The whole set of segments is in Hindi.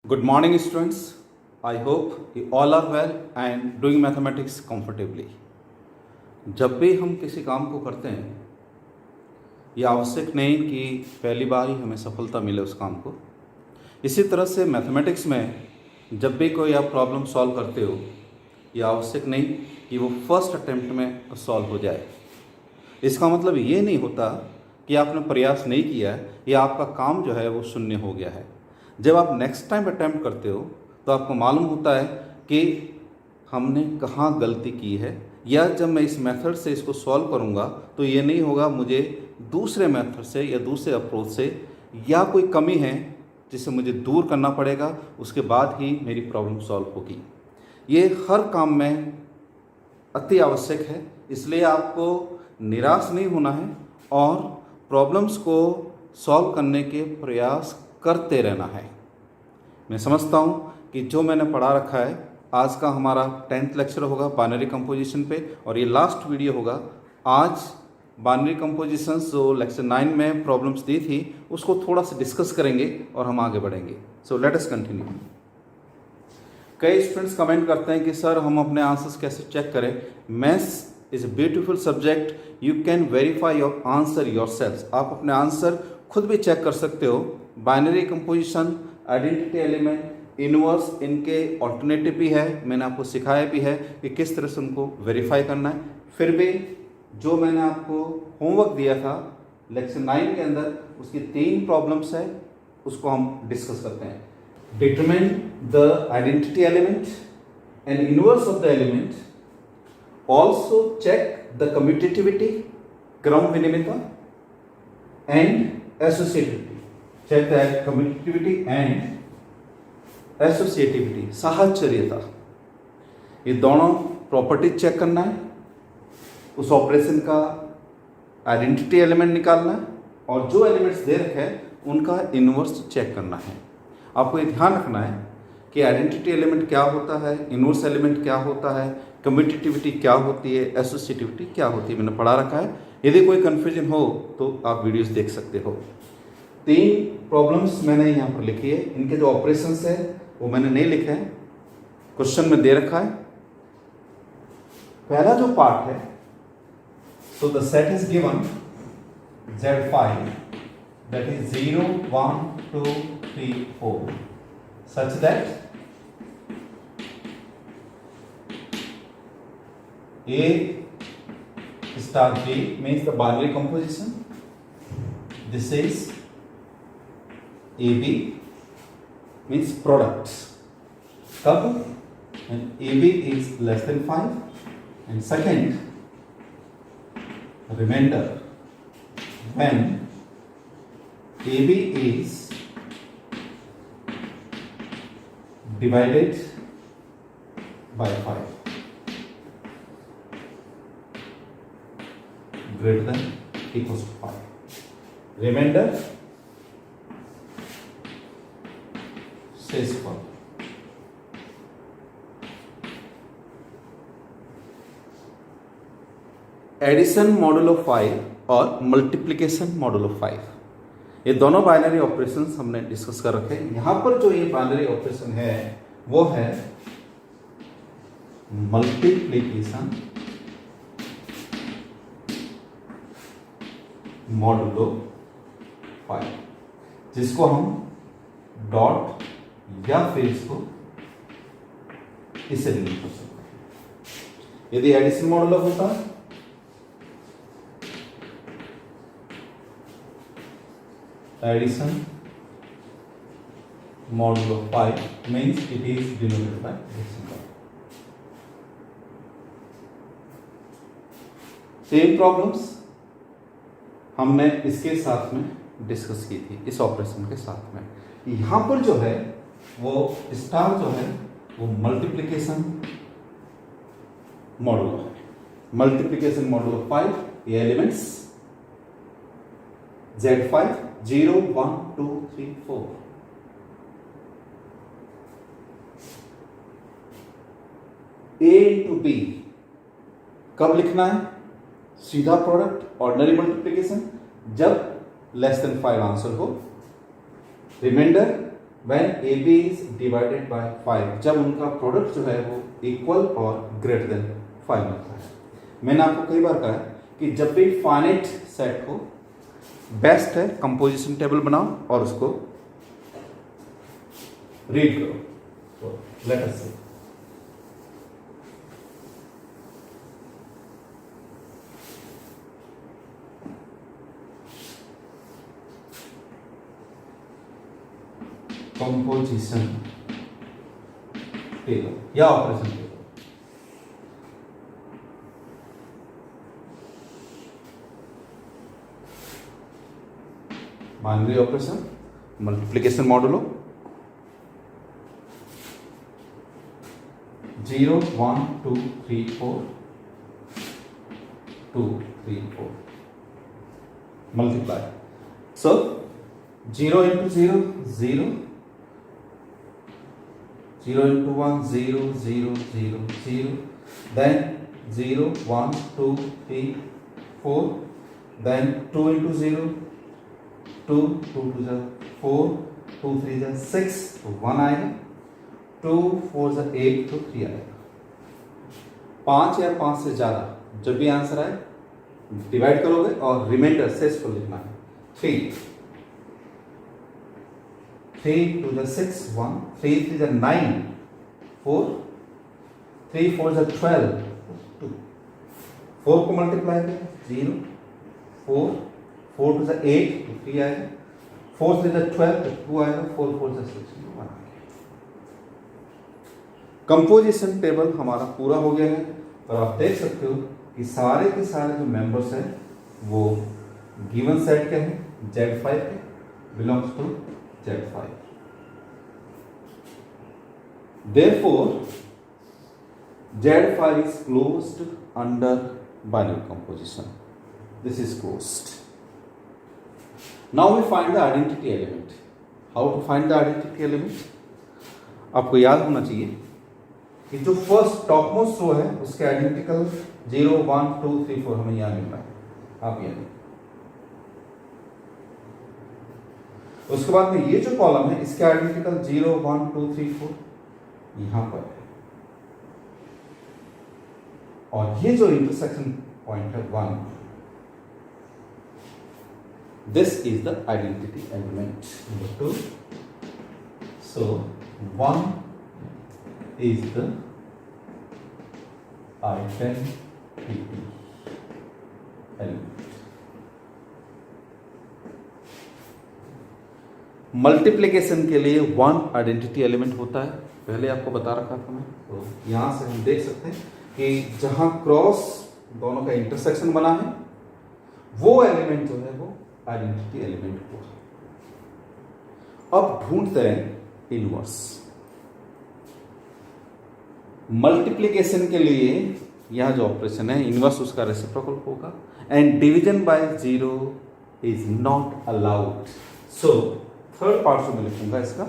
Good morning, students. I hope you all are well and doing mathematics comfortably. जब भी हम किसी काम को करते हैं, ये आवश्यक नहीं कि पहली बार ही हमें सफलता मिले उस काम को। इसी तरह से मैथमेटिक्स में जब भी कोई आप प्रॉब्लम सॉल्व करते हो, ये आवश्यक नहीं कि वो फर्स्ट अटेम्प्ट में सॉल्व हो जाए। इसका मतलब ये नहीं होता कि आपने प्रयास नहीं किया है या आपका काम जो है वो शून्य हो गया है। जब आप नेक्स्ट टाइम अटैम्प्ट करते हो तो आपको मालूम होता है कि हमने कहाँ गलती की है, या जब मैं इस मेथड से इसको सॉल्व करूँगा तो ये नहीं होगा, मुझे दूसरे मेथड से या दूसरे अप्रोच से या कोई कमी है जिसे मुझे दूर करना पड़ेगा, उसके बाद ही मेरी प्रॉब्लम सॉल्व होगी। ये हर काम में अति आवश्यक है, इसलिए आपको निराश नहीं होना है और प्रॉब्लम्स को सॉल्व करने के प्रयास करते रहना है। मैं समझता हूँ कि जो मैंने पढ़ा रखा है, आज का हमारा 10th लेक्चर होगा बाइनरी कंपोजिशन पे, और ये लास्ट वीडियो होगा। आज बाइनरी कंपोजिशंस जो लेक्चर 9 में प्रॉब्लम्स दी थी उसको थोड़ा सा डिस्कस करेंगे और हम आगे बढ़ेंगे। So let us continue. कई स्टूडेंट्स कमेंट करते हैं कि सर हम अपने आंसर्स कैसे चेक करें। Maths is a beautiful subject, you can verify your answer yourself. आप अपने आंसर खुद भी चेक कर सकते हो। Binary composition, identity element, inverse, इनके ऑल्टरनेटिव भी है, मैंने आपको सिखाया भी है कि किस तरह से उनको वेरीफाई करना है। फिर भी जो मैंने आपको होमवर्क दिया था लेक्चर 9 के अंदर, उसकी 3 प्रॉब्लम्स है, उसको हम डिस्कस करते हैं। Determine the identity element and inverse of the element, also check the commutativity, क्रम विनिमयता and associativity. Check the commutativity and associativity, साहचर्यता। ये दोनों प्रॉपर्टीज चेक करना है, उस ऑपरेशन का आइडेंटिटी एलिमेंट निकालना है, और जो एलिमेंट्स दे रखे हैं उनका इनवर्स चेक करना है। आपको ये ध्यान रखना है कि आइडेंटिटी एलिमेंट क्या होता है, इनवर्स एलिमेंट क्या होता है, कम्यूटेटिविटी क्या होती है, एसोसिएटिविटी क्या होती है, मैंने पढ़ा रखा है। यदि कोई कन्फ्यूजन हो तो आप वीडियोस देख सकते हो। 3 प्रॉब्लम्स मैंने यहाँ पर लिखी है, इनके जो ऑपरेशंस है वो मैंने नहीं लिखे हैं, क्वेश्चन में दे रखा है। पहला जो पार्ट है, so the set is given Z5 that is 0 1 2 3 4 such that A star B means the binary composition. This is AB means products. Kab when AB is less than 5, and second remainder when AB is divided by 5 greater than equals to 5. Remainder says 1. Addition modulo 5 और मल्टीप्लिकेशन मॉडुलो 5, ये दोनों बाइनरी ऑपरेशंस हमने डिस्कस कर रखे हैं। यहाँ पर जो ये बाइनरी ऑपरेशन है वो है मल्टीप्लिकेशन मॉडुलो 5, जिसको हम डॉट या फिर इसको इसे लिख सकते हैं। यदि एडिशन मॉडुलो होता addition modulo 5 means it is denoted by this symbol. Same problems हमने इसके साथ में डिस्कस की थी, इस ऑपरेशन के साथ में। यहां पर जो है वो स्टार जो है वो मल्टीप्लिकेशन मॉडुलो है। मल्टीप्लिकेशन मॉडुलो 5, ये elements Z5 0 1 2 3 4, A into B कब लिखना है? सीधा प्रोडक्ट, ऑर्डिनरी मल्टीप्लिकेशन, जब लेस देन 5 आंसर हो। Remainder when a b is divided by 5, जब उनका प्रोडक्ट जो है वो इक्वल और ग्रेटर देन 5 होता है। मैंने आपको कई बार कहा है कि जब भी फाइनाइट सेट हो, बेस्ट है कंपोजिशन टेबल बनाओ और उसको रीड करो। तो लेट अस सी, कंपोजिशन टेबल या operation table. Binary operation, multiplication modulo 0 1 2 3 4 2 3 4 multiply. So 0 into 0 0, 0 into 1 0 0 0 0, then 0 1 2 3 4, then 2 into 0 2 2 to the 4, 2 3 the 6, तो 1 आएगा, 2 4 the 8 तो 3 आएगा। 5 या 5 से ज़्यादा जब भी आंसर आए डिवाइड करोगे और रिमाइंडर शेष को लिखना है। 3 to the 6 1, 3 3 the 9 4, 3 4 the 12 2, 4 को मल्टीप्लाई करें 0 4, 4 to the 8 तो 3 आएगा, 4 3 the 12 तो 2 आएगा, 4 4 the 6 तो 1 आएगा। कंपोजिशन टेबल हमारा पूरा हो गया है और आप देख सकते हो कि सारे के सारे जो मेंबर्स हैं वो गिवन सेट के हैं, Z5 के, belongs to Z5। Therefore, Z5 is closed under binary composition. This is closed. Now we find the identity element. How to find the identity element? आपको याद होना चाहिए कि जो फर्स्ट टॉप मोस्ट रो है उसके आइडेंटिकल 0 1 2 3 4 हमें यहाँ मिल रहा है। आप ये उसके बाद में ये जो कॉलम है इसके आइडेंटिकल 0 1 2 3 4 यहां पर है, और ये जो इंटरसेक्शन पॉइंट है 1, this is the identity element number 2. So 1 is the identity element. Multiplication के लिए 1 आइडेंटिटी एलिमेंट होता है, पहले आपको बता रखा था मैं। तो यहां से हम देख सकते हैं कि जहां क्रॉस दोनों का इंटरसेक्शन बना है वो एलिमेंट जो है वो आइडेंटिटी एलिमेंट हुआ। अब ढूंढते हैं इनवर्स। मल्टीप्लिकेशन के लिए यह जो ऑपरेशन है इनवर्स उसका रेसिप्रोकल होगा, and division bye 0 is not allowed. So third part जो मैं लिखूंगा इसका,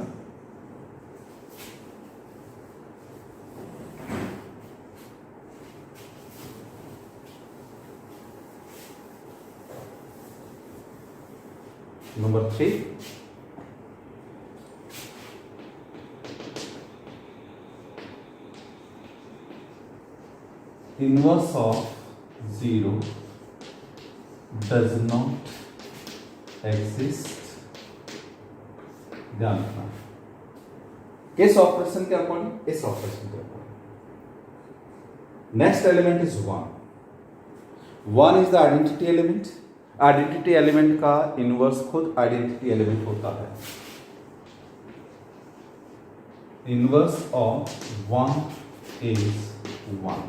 number 3, inverse of 0 does not exist। ध्यान रखना किस ऑपरेशन के अकॉर्डिंग, इस ऑपरेशन के according. Next element is 1। 1 is the identity element. Identity element का इनवर्स खुद आइडेंटिटी एलिमेंट होता है। Inverse of 1 is 1।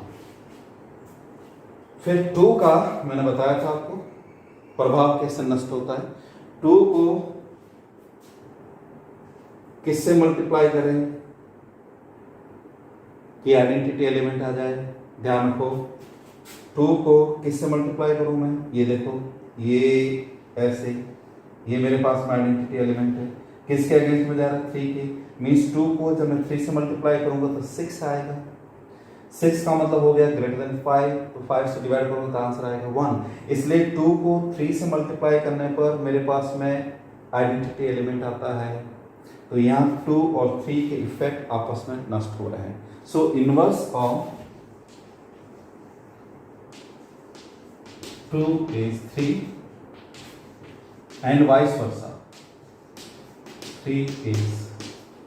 फिर 2 का मैंने बताया था आपको प्रभाव कैसे नष्ट होता है। 2 को किससे मल्टीप्लाई करें कि आइडेंटिटी एलिमेंट आ जाए। ध्यान रखो 2 को किससे मल्टीप्लाई करूं मैं, ये देखो ये ऐसे, ये मेरे पास में आइडेंटिटी एलिमेंट है, किसके अगेंस्ट में जा रहा है 3 के, मीन्स 2 को जब मैं 3 से मल्टीप्लाई करूंगा तो 6 आएगा। 6 का मतलब हो गया ग्रेटर देन 5, तो 5 से डिवाइड करूंगा तो आंसर आएगा 1। इसलिए 2 को 3 से मल्टीप्लाई करने पर मेरे पास में आइडेंटिटी एलिमेंट आता है तो यहाँ 2 और 3 के इफेक्ट आपस में नष्ट हो रहे हैं. सो inverse of 2 is 3 and vice versa. 3 is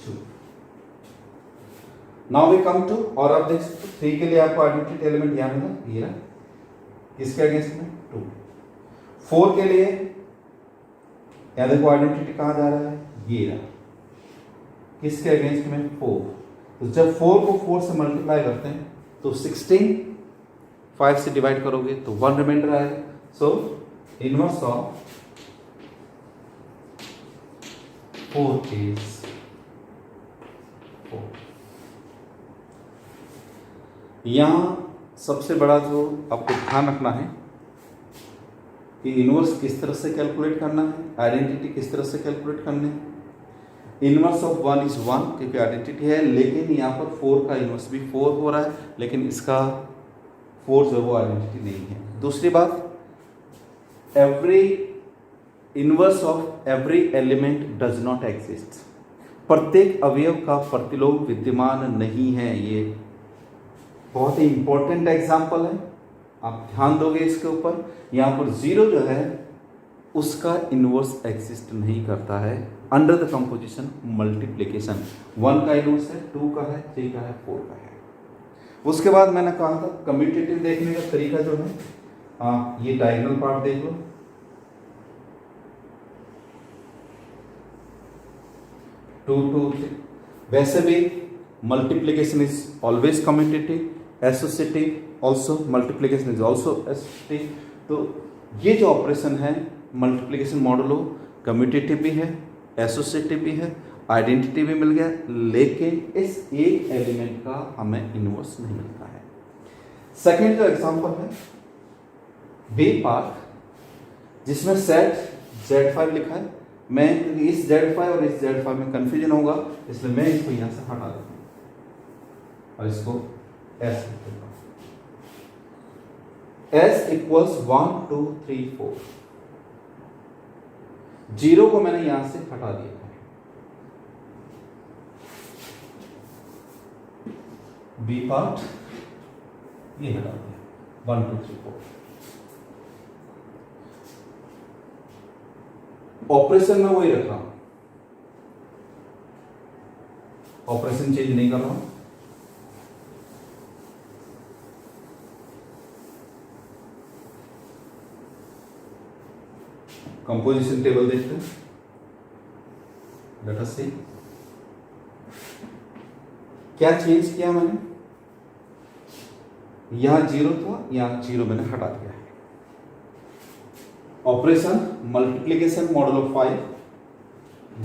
2. Now we come to और अब देख सकते 3 के लिए आपको आइडेंटिटी एलिमेंट यहाँ मिला, ये रहा. किसके अगेंस्ट में 2. 4 के लिए यहाँ देखो आइडेंटिटी कहाँ जा रहा है, ये रहा. किसके अगेंस्ट में 4. तो जब 4 को 4 से मल्टीप्लाई करते हैं तो 16 5 से डिवाइड करोगे तो 1 रिमाइंडर आएगा. सो इनवर्स ऑफ 4 is 4. यहाँ सबसे बड़ा जो आपको ध्यान रखना है कि इनवर्स किस तरह से कैलकुलेट करना है, आइडेंटिटी किस तरह से कैलकुलेट करनी है. इनवर्स ऑफ 1 is 1 क्योंकि आइडेंटिटी है, लेकिन यहाँ पर 4 का इनवर्स भी 4 हो रहा है, लेकिन इसका 4 जो वो आइडेंटिटी नहीं है. दूसरी बात, every inverse of every element does not exist. प्रत्येक अवयव का प्रतिलोम विद्यमान नहीं है. ये बहुत ही इंपॉर्टेंट एग्जाम्पल है, आप ध्यान दोगे इसके ऊपर. यहाँ पर 0 जो है उसका इनवर्स एग्जिस्ट नहीं करता है अंडर द कंपोजिशन मल्टीप्लिकेशन. 1 का इनवर्स है, 2 का है, 3 का है, 4 का है. उसके बाद मैंने कहा था कम्यूटेटिव देखने का तरीका जो है, ये डायगोनल पार्ट देख लो. 2 2 3. वैसे भी multiplication is always commutative, associative also, multiplication is also associative. तो ये जो ऑपरेशन है मल्टीप्लिकेशन मॉडुलो कम्यूटेटिव भी है, एसोसिएटिव भी है, आइडेंटिटी भी मिल गया, लेकिन इस एक एलिमेंट का हमें इनवर्स नहीं मिलता है. सेकेंड जो एग्जांपल है बी पार्ट जिसमें सेट Z5 लिखा है. मैं इस Z5 और इस Z5 में कंफ्यूजन होगा, इसलिए मैं इसको यहां से हटा देता हूं और इसको S लिख देता हूं. S equals 1 2 3 4. 0 को मैंने यहां से हटा दिया है. बी पार्ट ये हटा दिया 1 2 3 4. ऑपरेशन में वही रख रहा हूं, ऑपरेशन चेंज नहीं कर रहा हूं. कंपोजिशन टेबल देखते हैं. लेट अस सी क्या चेंज किया मैंने. यहां 0 था, यहां 0 मैंने हटा दिया है. Operation multiplication model of 5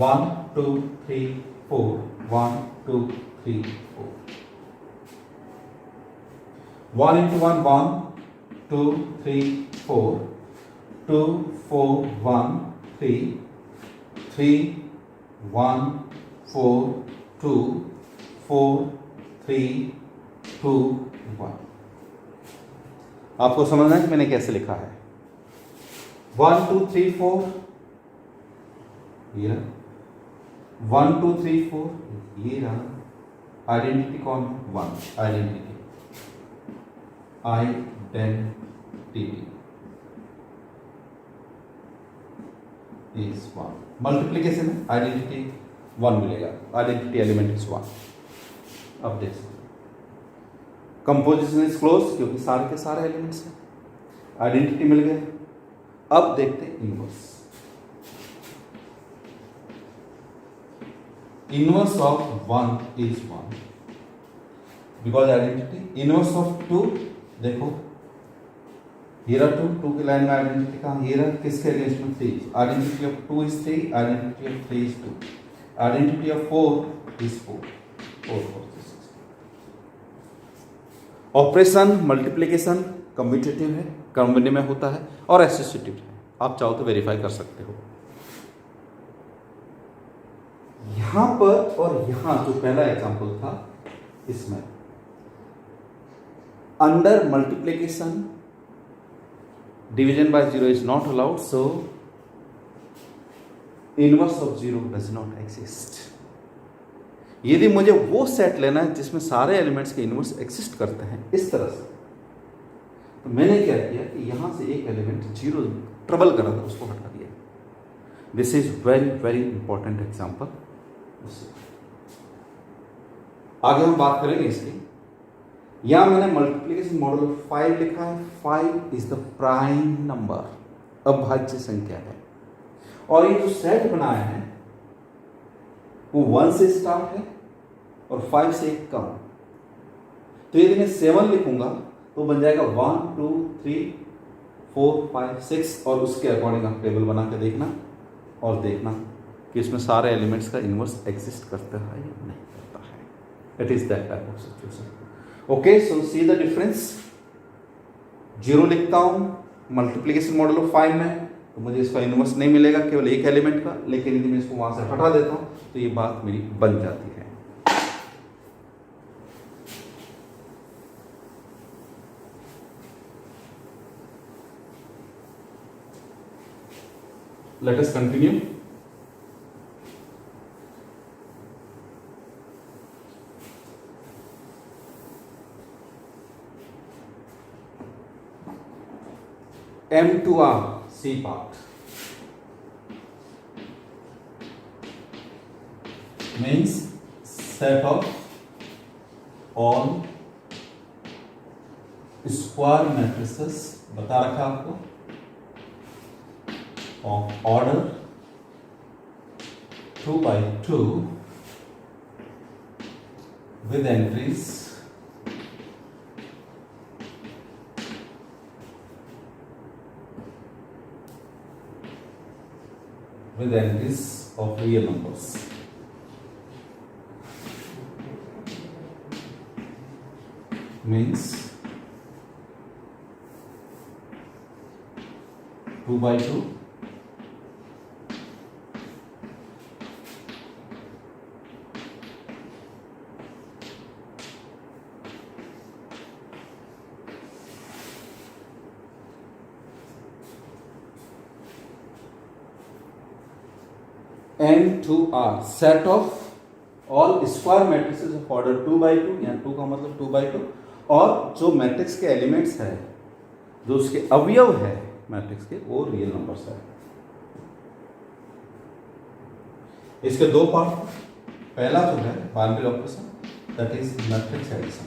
1 2 3 4 1 2 3 4. 1 into 1 1 2 3 4 2 4 1 3 3 1 4 2 4 3 2 1. आपको समझना है कि मैंने कैसे लिखा है. 1 2 3 4 ये 1 2 3 4 ये रहा. आइडेंटिटी कौन है? 1. Identity is 1. मल्टीप्लिकेशन है, आइडेंटिटी 1 मिलेगा. Identity element is 1. अब देख सकते कंपोजिशन इज क्लोज क्योंकि सारे के सारे एलिमेंट्स हैं. आइडेंटिटी मिल गया. अब देखते हैं inverse. Inverse of 1 is 1 because identity. Inverse of 2 देखो हीरा 2 की लाइन में आइडेंटिटी कहाँ, हीरा किसके अगेंस्ट में 3. Identity of 2 is 3, identity of 3 is 2, identity of 4 is 4 4 4 6. Operation multiplication commutative है, कम्युनिटी में होता है, और एसोसिएटिव है. आप चाहो तो वेरीफाई कर सकते हो. यहां पर और यहां जो पहला एग्जांपल था इसमें under multiplication division bye 0 is not allowed, so inverse of 0 does not exist. यदि मुझे वो सेट लेना है जिसमें सारे एलिमेंट्स के इनवर्स एग्जिस्ट करते हैं इस तरह से, तो मैंने क्या किया कि यहां से एक एलिमेंट जीरो ट्रबल करा था, उसको हटा दिया। This is very very important example. आगे हम बात करेंगे इसकी। यहां मैंने मल्टीप्लिकेशन मॉडल ऑफ 5 लिखा है। 5 इज द प्राइम नंबर, अभाज्य संख्या है। और ये जो सेट बनाया है वो 1 से स्टार्ट है और 5 से एक कम। तो यदि मैं 7 लिखूंगा तो बन जाएगा 1 2 3 4 5 6, और उसके अकॉर्डिंग आप टेबल बना के देखना और देखना कि इसमें सारे एलिमेंट्स का इनवर्स एग्जिस्ट करता है या नहीं करता है। It is that type of situation. Okay, so see the difference. 0 लिखता हूं मल्टीप्लिकेशन मॉडल ऑफ 5 में तो मुझे इसका इनवर्स नहीं मिलेगा, केवल एक एलिमेंट का। लेकिन यदि मैं इसको वहां से हटा देता हूं तो ये बात मेरी बन जाती है। Let us continue. M2R C part means set of all square matrices, बता रखा आपको, of order 2 by 2 with entries of real numbers. Means 2 by 2 N2R set of all square matrices of order 2 by 2, या 2 का मतलब 2 by 2, और जो मैट्रिक्स के एलिमेंट्स है, जो उसके अवयव है मैट्रिक्स के, वो रियल नंबर्स है। इसके दो पार्ट। पहला जो है binary operation, that is matrix addition.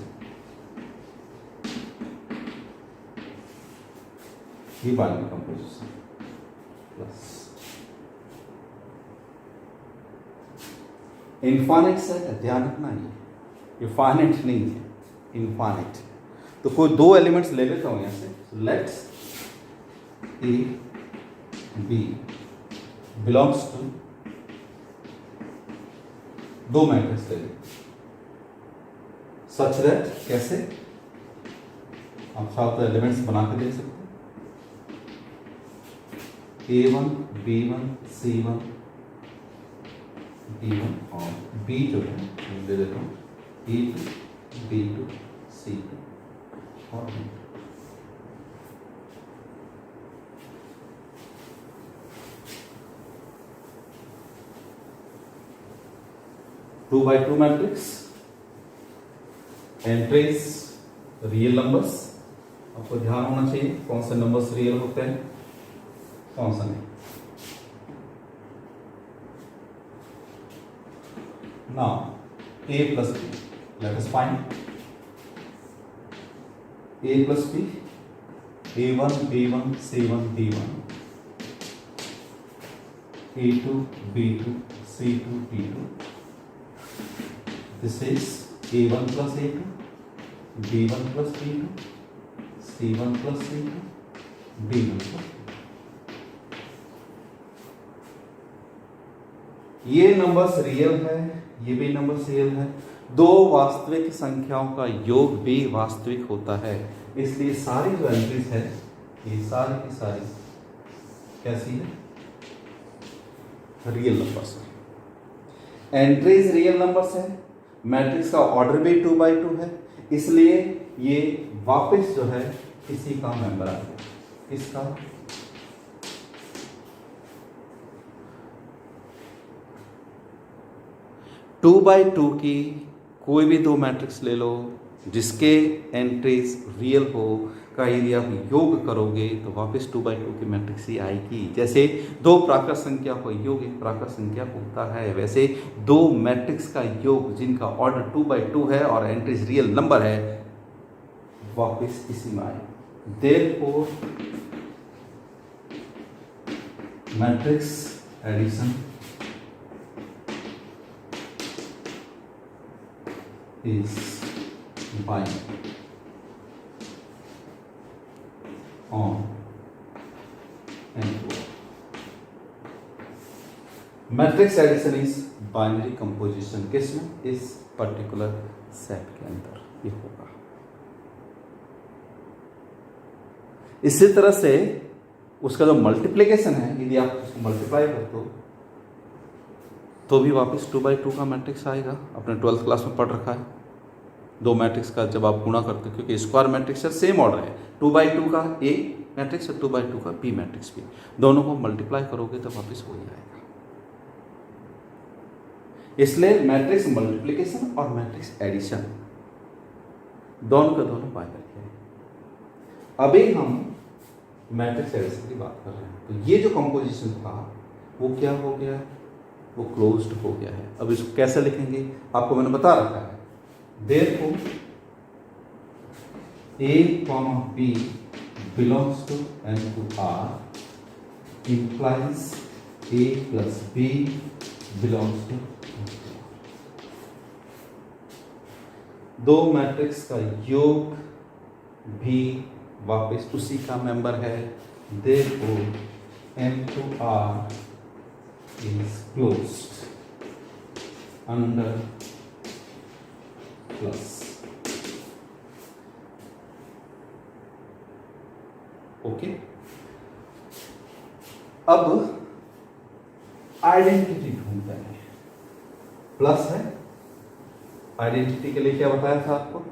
ये binary composition plus infinite set है, ध्यान रखना। ये फाइनाइट नहीं है, इनफाइनाइट। तो कोई दो एलिमेंट्स ले लेता हूं यहां से। Let's a b belongs to, दो मैट्रिक्स ले लें सच दैट, कैसे आप चाहो तो एलिमेंट्स बना के दे सकते हैं। A1 B1 C1 D1 और B जो है दे देता हूँ E2 B2 C2 और B2। Two by two matrix, entries real numbers. आपको ध्यान होना चाहिए कौन से नंबर्स रियल होते हैं, कौन सा नहीं। Now A plus B, let us find A plus B, A1 B1 C1 D1, A2 B2 C2 D2. This is A1 plus A2, B1 plus B2, C1 plus C2, D1 plus D2. ये नंबर्स रियल है, ये भी नंबर्स रियल है। दो वास्तविक संख्याओं का योग भी वास्तविक होता है, इसलिए सारी जो एंट्रीज है ये सारी की सारी कैसी है, रियल नंबर्स है। एंट्रीज रियल नंबर्स है, मैट्रिक्स का ऑर्डर भी 2 by 2 है, इसलिए ये वापस जो है इसी का मेंबर आ गया। इसका 2/2 की कोई भी दो मैट्रिक्स ले लो जिसके एंट्रीज रियल हो का यदि आप योग करोगे तो वापस 2/2 की मैट्रिक्स ही आएगी। जैसे दो प्राकृत संख्या को योग एक प्राकृत संख्या होता है, वैसे दो मैट्रिक्स का योग जिनका ऑर्डर 2/2 है और एंट्रीज रियल नंबर है वापस इसी में आए। Therefore matrix addition is binary on and matrix addition is binary composition किसमें? इस पर्टिकुलर सेट के अंदर ये होगा। इसी तरह से उसका जो मल्टीप्लिकेशन है यदि आप उसको मल्टीप्लाई करते हो तो भी वापस 2/2 का मैट्रिक्स आएगा। अपने 12th क्लास में पढ़ रखा है। दो मैट्रिक्स का जब आप गुणा करते हो क्योंकि स्क्वायर मैट्रिक्स है सेम ऑर्डर है, 2/2 का ए मैट्रिक्स और 2/2 का बी मैट्रिक्स भी, दोनों को मल्टीप्लाई करोगे तो वापस वही आएगा। इसलिए मैट्रिक्स मल्टीप्लिकेशन और मैट्रिक्स एडिशन दोनों के दोनों बाइनरी है। अभी हम मैट्रिक्स एडिशन की बात कर रहे हैं तो ये जो कंपोजिशन था वो क्या हो गया? वो क्लोज्ड हो गया है। अब इसको कैसे लिखेंगे आपको मैंने बता रखा है। Therefore A, B belongs to N to R implies A plus B belongs to N to R। दो मैट्रिक्स का योग भी वापस उसी का मेंबर है। Therefore M to R is closed under plus। Okay, अब आइडेंटिटी ढूंढते हैं। प्लस है, आइडेंटिटी के लिए क्या बताया था आपको?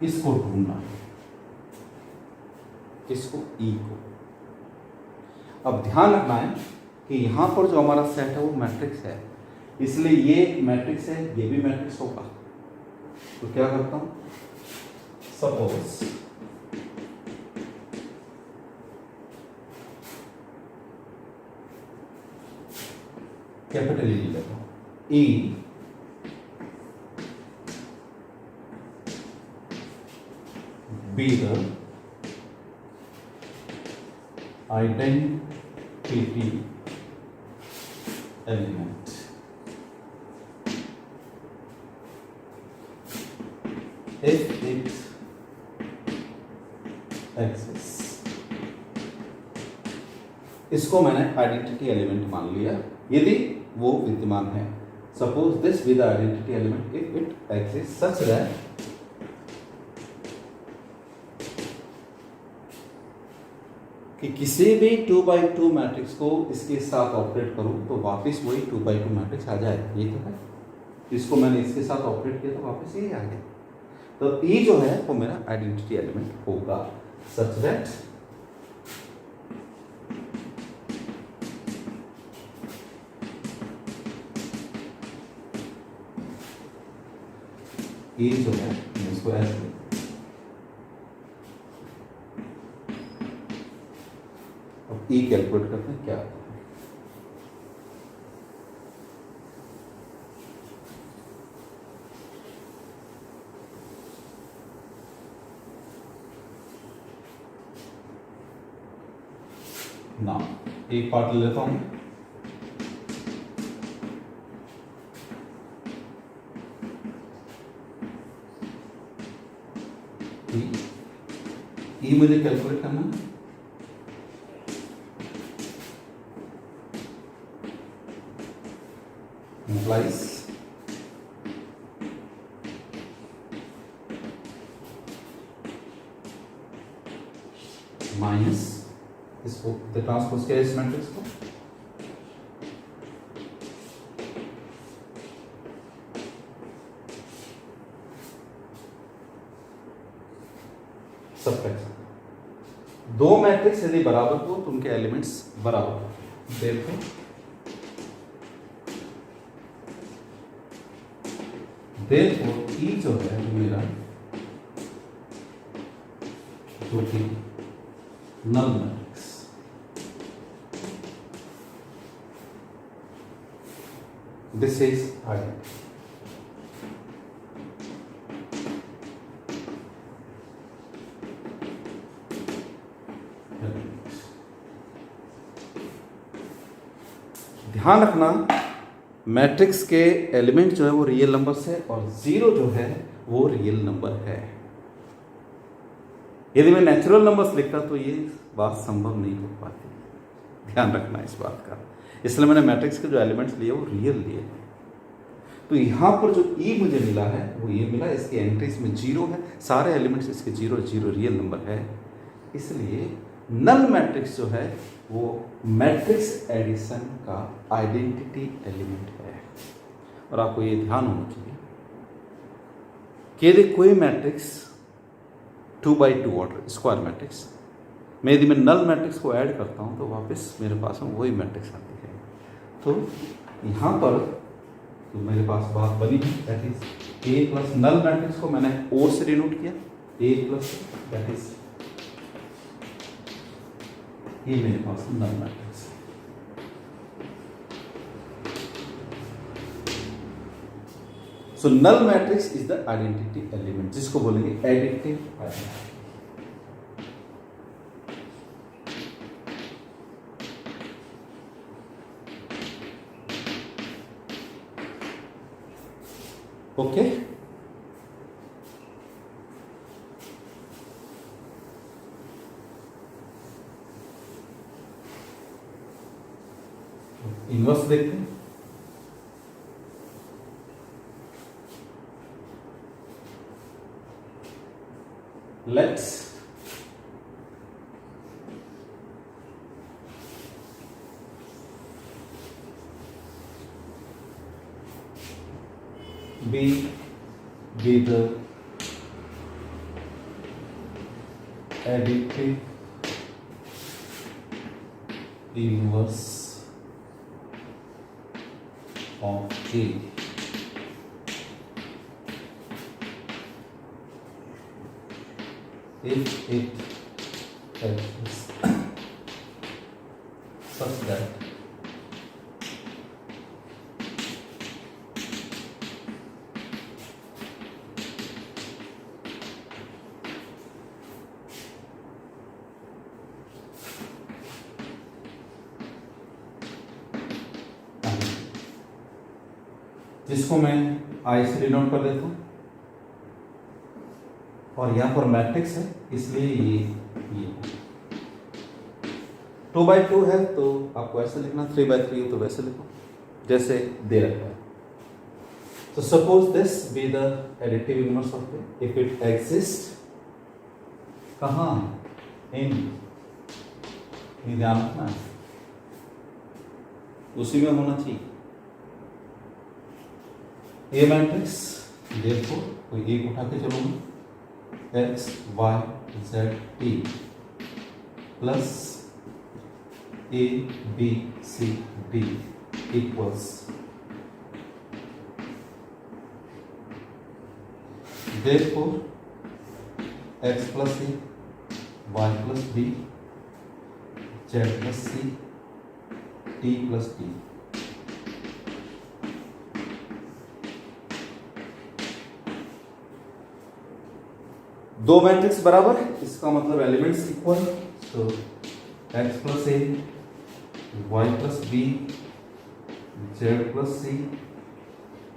इसको ढूंढना है, इसको ई को। अब ध्यान रखना है कि यहां पर जो हमारा सेट है वो मैट्रिक्स है, इसलिए ये एक मैट्रिक्स है, ये भी मैट्रिक्स होगा। तो क्या करता हूं, सपोज कैपिटल ई लेता हूं, ई be the identity element if it exists। इसको मैंने आइडेंटिटी एलिमेंट मान लिया यदि वो विद्यमान है। Suppose this with identity element if it exist such that कि किसी भी 2/2 मैट्रिक्स को इसके साथ ऑपरेट करूं तो वापस वही 2/2 मैट्रिक्स आ जाए। ये तो है, इसको मैंने इसके साथ ऑपरेट किया तो वापस यही आ गया। तो ई जो है वो मेरा आइडेंटिटी एलिमेंट होगा सच दैट ई जो है इसको ऐसे ई कैलकुलेट करते हैं क्या आता है। ना एक पार्ट ले लेता हूं, ई मुझे कैलकुलेट करना है implies माइनस इसको ट्रांसपोज किया इस मैट्रिक्स को सब्ट्रैक्शन। दो मैट्रिक्स यदि बराबर हो तो उनके एलिमेंट्स बराबर हो। देखो ई जो है मेरा जो कि null matrix, this is identity. ध्यान रखना मैट्रिक्स के एलिमेंट जो है वो रियल नंबर्स है और जीरो जो है वो रियल नंबर है। यदि मैं नेचुरल नंबर्स लिखता तो ये बात संभव नहीं हो पाती। ध्यान रखना इस बात का, इसलिए मैंने मैट्रिक्स के जो एलिमेंट्स लिए वो रियल लिए। तो यहाँ पर जो ई मुझे मिला है वो ये मिला, इसकी एंट्रीज में जीरो है, सारे एलिमेंट्स इसके जीरो जीरो रियल नंबर है। इसलिए नल मैट्रिक्स जो है वो मैट्रिक्स एडिशन का आइडेंटिटी एलिमेंट है। और आपको ये ध्यान होना चाहिए कि यदि कोई matrix 2x2 order square matrix में यदि मैं नल मैट्रिक्स को ऐड करता हूं तो वापस मेरे पास में वही मैट्रिक्स आती है। तो यहाँ पर तो मेरे पास बात बनी है, that is a plus null matrix को मैंने ओ से डिनोट किया, ए प्लस दैट इज ये मेरे पास नल मैट्रिक्स है। So null matrix is the identity element, जिसको बोलेंगे एडिटिव आइडेंटिटी। ओके इनवर्स देखते हैं। Let's be the additive inverse of A if it exists such that जिसको मैं आई से डिनोट कर देता हूँ, और यहाँ पर मैट्रिक्स है इसलिए ये 2x2 है तो आपको ऐसे लिखना, 3x3 हो तो वैसे लिखो जैसे दे रखा है। तो suppose this be the additive inverse of A if it exist. कहाँ? इन, ध्यान रखना है, उसी में होना चाहिए ए मैट्रिक्स। देखो कोई एक उठा के चलोगे, x y z t plus a b c d equals therefore x plus a y plus b z plus c t plus d। दो मैट्रिक्स बराबर, इसका मतलब एलिमेंट्स इक्वल, तो x plus a y plus b z plus c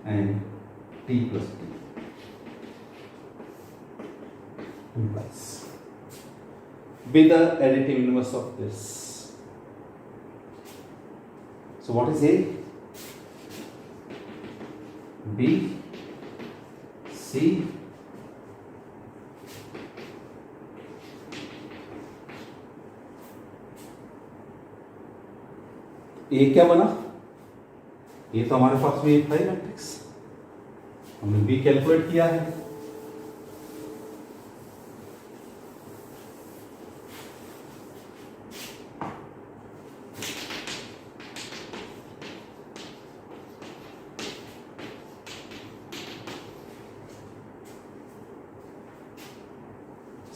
and t plus d implies be the additive inverse of this. So what is A? B C ए क्या बना? ये तो हमारे पास में एक है मैट्रिक्स, हमने बी कैलकुलेट किया है।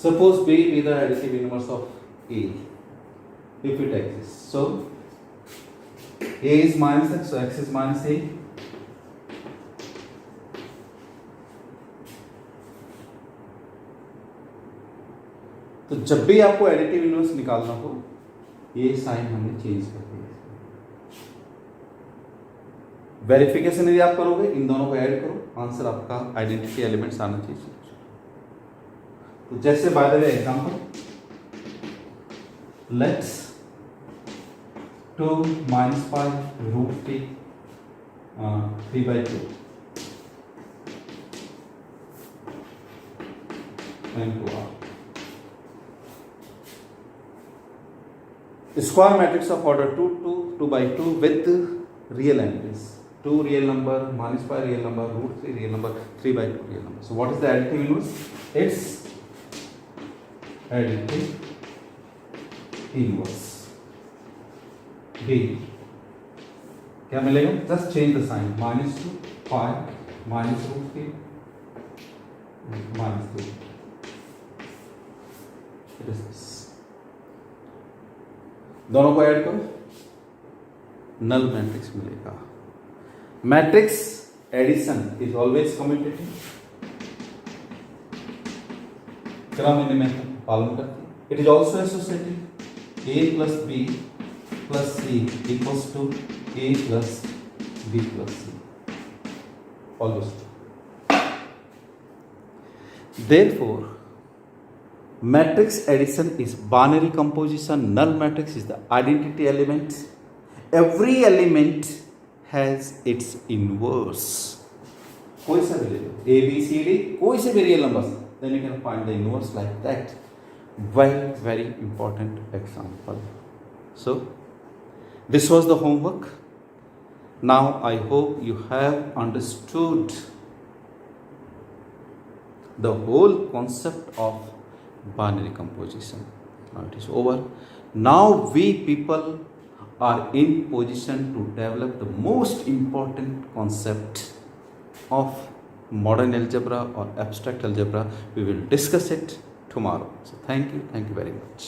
Suppose B be the additive inverse of A, if it exists. So A is minus x, so x is minus A. तो जब भी आपको एडिटिव इनवर्स निकालना हो, ये साइन हमने चेंज कर दिया। वेरिफिकेशन यदि आप करोगे, इन दोनों को ऐड करो, आंसर आपका आइडेंटिटी एलिमेंट्स आना चाहिए। तो जैसे by the way example, let's 2 minus 5 root 3/2 into R. Square matrix of order 2 by 2 with real entities. 2 real number, minus 5 real number, root 3 real number, 3/2 real number. So what is the additive inverse? It's additive inverse. B. क्या मिलेगा? Just change the sign. -2 5 minus root 3 minus 3. It is this. दोनों को ऐड करो, नल मैट्रिक्स मिलेगा। Matrix addition is always commutative, क्रम में पालन करती है। It is also associative, A plus B plus C equals to A plus B plus C, always true. Therefore matrix addition is binary composition, null matrix is the identity element. Every element has its inverse. कोई सा भी ले लो, A B C D, कोई से भी real numbers, then you can find the inverse like that. Very important example. So this was the homework. Now I hope you have understood the whole concept of binary composition. Now it is over. Now we people are in position to develop the most important concept of modern algebra or abstract algebra. We will discuss it tomorrow. So thank you very much.